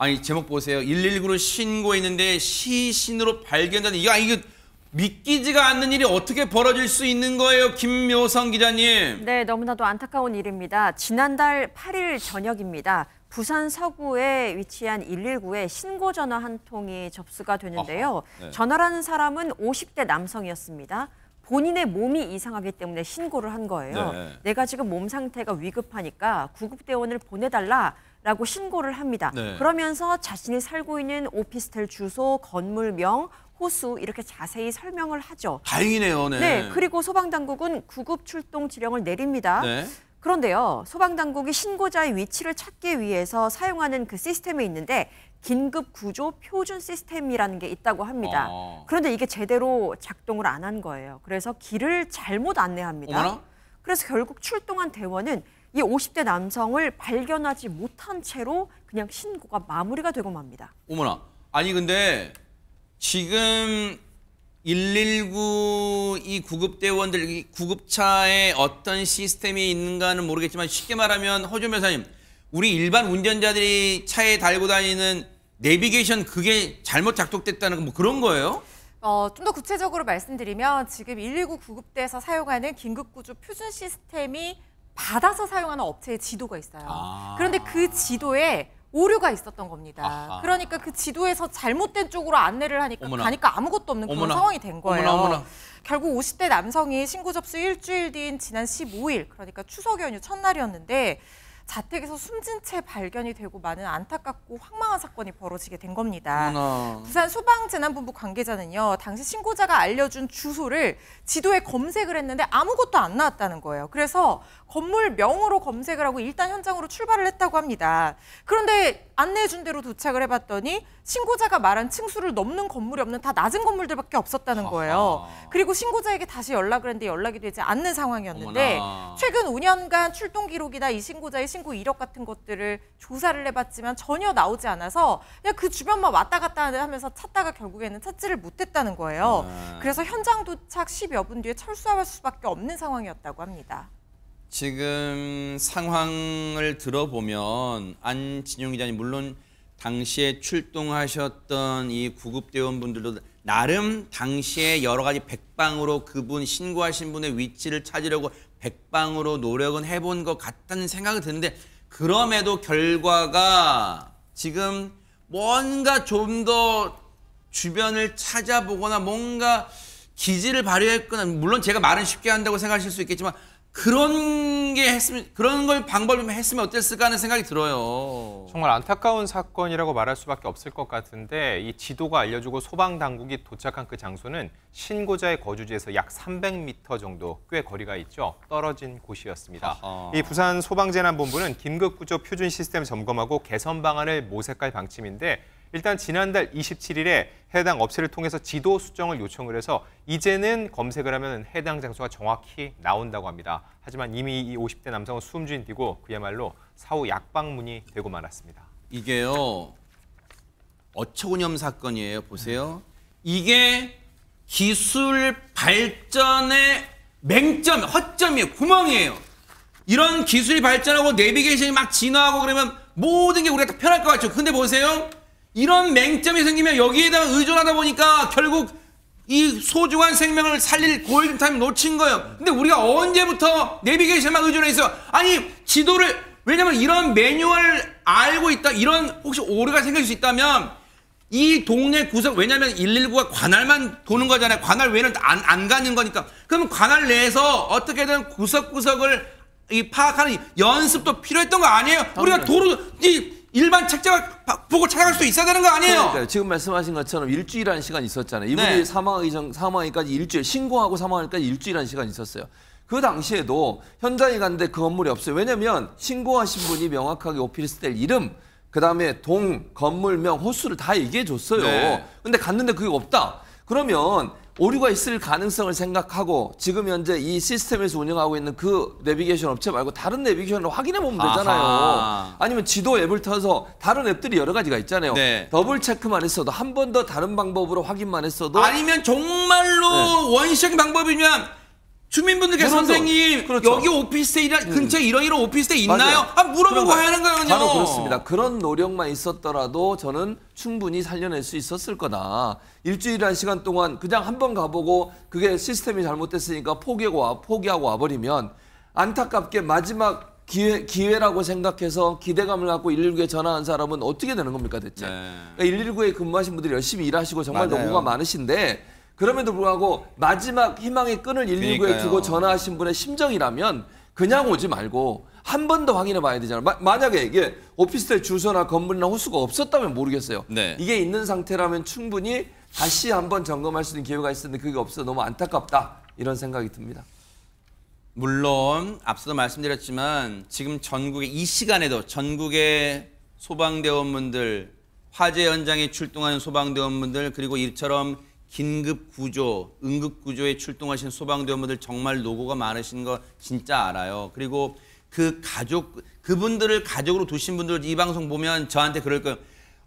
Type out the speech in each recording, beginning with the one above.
아니 제목 보세요. 119로 신고했는데 시신으로 발견된 이거 믿기지가 않는 일이 어떻게 벌어질 수 있는 거예요, 김묘성 기자님? 네, 너무나도 안타까운 일입니다. 지난달 8일 저녁입니다. 부산 서구에 위치한 119에 신고 전화 한 통이 접수가 되는데요. 네. 전화라는 사람은 50대 남성이었습니다. 본인의 몸이 이상하기 때문에 신고를 한 거예요. 네. 내가 지금 몸 상태가 위급하니까 구급대원을 보내달라라고 신고를 합니다. 네. 그러면서 자신이 살고 있는 오피스텔 주소, 건물명, 호수 이렇게 자세히 설명을 하죠. 다행이네요. 네. 네, 그리고 소방당국은 구급 출동 지령을 내립니다. 네. 그런데요, 소방당국이 신고자의 위치를 찾기 위해서 사용하는 그 시스템이 있는데 긴급 구조 표준 시스템이라는 게 있다고 합니다. 그런데 이게 제대로 작동을 안 한 거예요. 그래서 길을 잘못 안내합니다. 어머나? 그래서 결국 출동한 대원은 이 50대 남성을 발견하지 못한 채로 그냥 신고가 마무리가 되고 맙니다. 어머나. 아니 근데 지금 119 이 구급대원들, 이 구급차에 어떤 시스템이 있는가는 모르겠지만 쉽게 말하면 허준 변호사님, 우리 일반 운전자들이 차에 달고 다니는 내비게이션 그게 잘못 작동됐다는 뭐 그런 거예요? 좀 더 구체적으로 말씀드리면 지금 119 구급대에서 사용하는 긴급구조 표준 시스템이 받아서 사용하는 업체의 지도가 있어요. 그런데 그 지도에 오류가 있었던 겁니다. 아하. 그러니까 그 지도에서 잘못된 쪽으로 안내를 하니까 어머나. 가니까 아무것도 없는 그런 어머나. 상황이 된 거예요. 어머나. 결국 50대 남성이 신고 접수 일주일 뒤인 지난 15일, 그러니까 추석 연휴 첫날이었는데 자택에서 숨진 채 발견이 되고 많은 안타깝고 황망한 사건이 벌어지게 된 겁니다. 어머나. 부산 소방재난본부 관계자는요, 당시 신고자가 알려준 주소를 지도에 검색을 했는데 아무것도 안 나왔다는 거예요. 그래서 건물명으로 검색을 하고 일단 현장으로 출발을 했다고 합니다. 그런데 안내해준 대로 도착을 해봤더니 신고자가 말한 층수를 넘는 건물이 없는 다 낮은 건물들밖에 없었다는 거예요. 그리고 신고자에게 다시 연락을 했는데 연락이 되지 않는 상황이었는데 어머나. 최근 5년간 출동 기록이나 이 신고자의 신고 이력 같은 것들을 조사를 해봤지만 전혀 나오지 않아서 그냥 그 주변만 왔다 갔다 하면서 찾다가 결국에는 찾지를 못했다는 거예요. 그래서 현장 도착 10여 분 뒤에 철수할 수밖에 없는 상황이었다고 합니다. 지금 상황을 들어보면 안진용 기자님, 물론 당시에 출동하셨던 이 구급대원분들도 나름 당시에 여러 가지 백방으로 그분 신고하신 분의 위치를 찾으려고 백방으로 노력은 해본 것 같다는 생각이 드는데, 그럼에도 결과가 지금 뭔가 좀 더 주변을 찾아보거나 뭔가 기지를 발휘했거나, 물론 제가 말은 쉽게 한다고 생각하실 수 있겠지만 그런 걸 방법을 했으면 어땠을까 하는 생각이 들어요. 정말 안타까운 사건이라고 말할 수밖에 없을 것 같은데, 이 지도가 알려주고 소방당국이 도착한 그 장소는 신고자의 거주지에서 약 300m 정도 꽤 거리가 있죠. 떨어진 곳이었습니다. 이 부산 소방재난본부는 긴급구조 표준 시스템 점검하고 개선 방안을 모색할 방침인데, 일단 지난달 27일에 해당 업체를 통해서 지도 수정을 요청을 해서 이제는 검색을 하면 해당 장소가 정확히 나온다고 합니다. 하지만 이미 이 50대 남성은 숨진 뒤고 그야말로 사후 약방문이 되고 말았습니다. 이게요, 어처구니없는 사건이에요. 보세요. 이게 기술 발전의 맹점, 허점이에요. 구멍이에요. 이런 기술이 발전하고 내비게이션이 막 진화하고 그러면 모든 게 우리가 다 편할 것 같죠. 근데 보세요. 이런 맹점이 생기면 여기에다가 의존하다 보니까 결국 이 소중한 생명을 살릴 골든타임 놓친 거예요. 근데 우리가 언제부터 내비게이션만 의존해 있어요? 아니, 지도를, 왜냐면 이런 매뉴얼을 알고 있다, 이런 혹시 오류가 생길 수 있다면 이 동네 구석, 왜냐면 119가 관할만 도는 거잖아요. 관할 외에는 안 가는 거니까. 그럼 관할 내에서 어떻게든 구석구석을 파악하는 연습도 필요했던 거 아니에요? 우리가 도로, 일반 책자 보고 찾아갈 수 있어야 되는 거 아니에요? 그러니까요. 지금 말씀하신 것처럼 일주일이라는 시간이 있었잖아요. 이분이 네. 사망하기까지 일주일, 신고하고 사망하기까지 일주일이라는 시간이 있었어요. 그 당시에도 현장에 갔는데 그 건물이 없어요. 왜냐면 신고하신 분이 명확하게 오피스텔 이름, 그다음에 동, 건물명, 호수를 다 얘기해 줬어요. 네. 근데 갔는데 그게 없다. 그러면 오류가 있을 가능성을 생각하고 지금 현재 이 시스템에서 운영하고 있는 그 내비게이션 업체 말고 다른 내비게이션을 확인해 보면 되잖아요. 아하. 아니면 지도 앱을 터서 다른 앱들이 여러 가지가 있잖아요. 네. 더블 체크만 했어도 한 번 더 다른 방법으로 확인만 했어도 아니면 정말로 네. 원시적인 방법이면 주민분들께서 물어도, 선생님 그렇죠. 여기 오피스텔 근처에 이런 오피스텔 있나요? 맞아요. 물어보고 하는 거예요. 바로 그렇습니다. 그런 노력만 있었더라도 저는 충분히 살려낼 수 있었을 거다. 일주일이라는 시간 동안 그냥 한번 가보고 그게 시스템이 잘못됐으니까 포기하고 와버리면 안타깝게 마지막 기회라고 생각해서 기대감을 갖고 119에 전화한 사람은 어떻게 되는 겁니까 대체? 네. 그러니까 119에 근무하신 분들이 열심히 일하시고 정말 맞아요. 노고가 많으신데 그럼에도 불구하고 마지막 희망의 끈을 119에 그러니까요. 두고 전화하신 분의 심정이라면 그냥 오지 말고 한 번 더 확인해 봐야 되잖아요. 만약에 이게 오피스텔 주소나 건물이나 호수가 없었다면 모르겠어요. 네. 이게 있는 상태라면 충분히 다시 한번 점검할 수 있는 기회가 있었는데 그게 없어 너무 안타깝다 이런 생각이 듭니다. 물론 앞서도 말씀드렸지만 지금 전국에 이 시간에도 전국의 소방대원분들, 화재 현장에 출동하는 소방대원분들 그리고 이처럼 긴급 구조, 응급 구조에 출동하신 소방대원분들 정말 노고가 많으신 거 진짜 알아요. 그리고 그분들을 가족으로 두신 분들 이 방송 보면 저한테 그럴 거예요.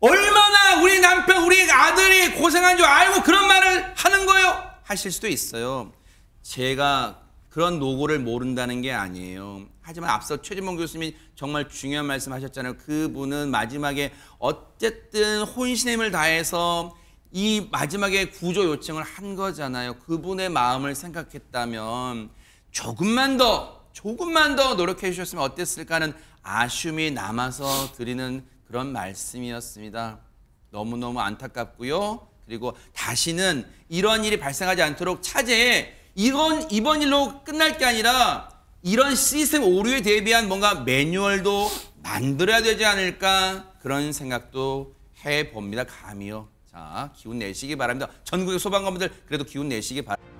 얼마나 우리 남편, 우리 아들이 고생한 줄 알고 그런 말을 하는 거예요? 하실 수도 있어요. 제가 그런 노고를 모른다는 게 아니에요. 하지만 앞서 최진봉 교수님이 정말 중요한 말씀하셨잖아요. 그분은 마지막에 어쨌든 혼신의 힘을 다해서 이 마지막에 구조 요청을 한 거잖아요. 그분의 마음을 생각했다면 조금만 더 노력해 주셨으면 어땠을까 하는 아쉬움이 남아서 드리는 그런 말씀이었습니다. 너무너무 안타깝고요. 그리고 다시는 이런 일이 발생하지 않도록 차제에 이번 일로 끝날 게 아니라 이런 시스템 오류에 대비한 뭔가 매뉴얼도 만들어야 되지 않을까 그런 생각도 해봅니다. 감히요. 자, 기운 내시기 바랍니다. 전국의 소방관분들 그래도 기운 내시기 바랍니다.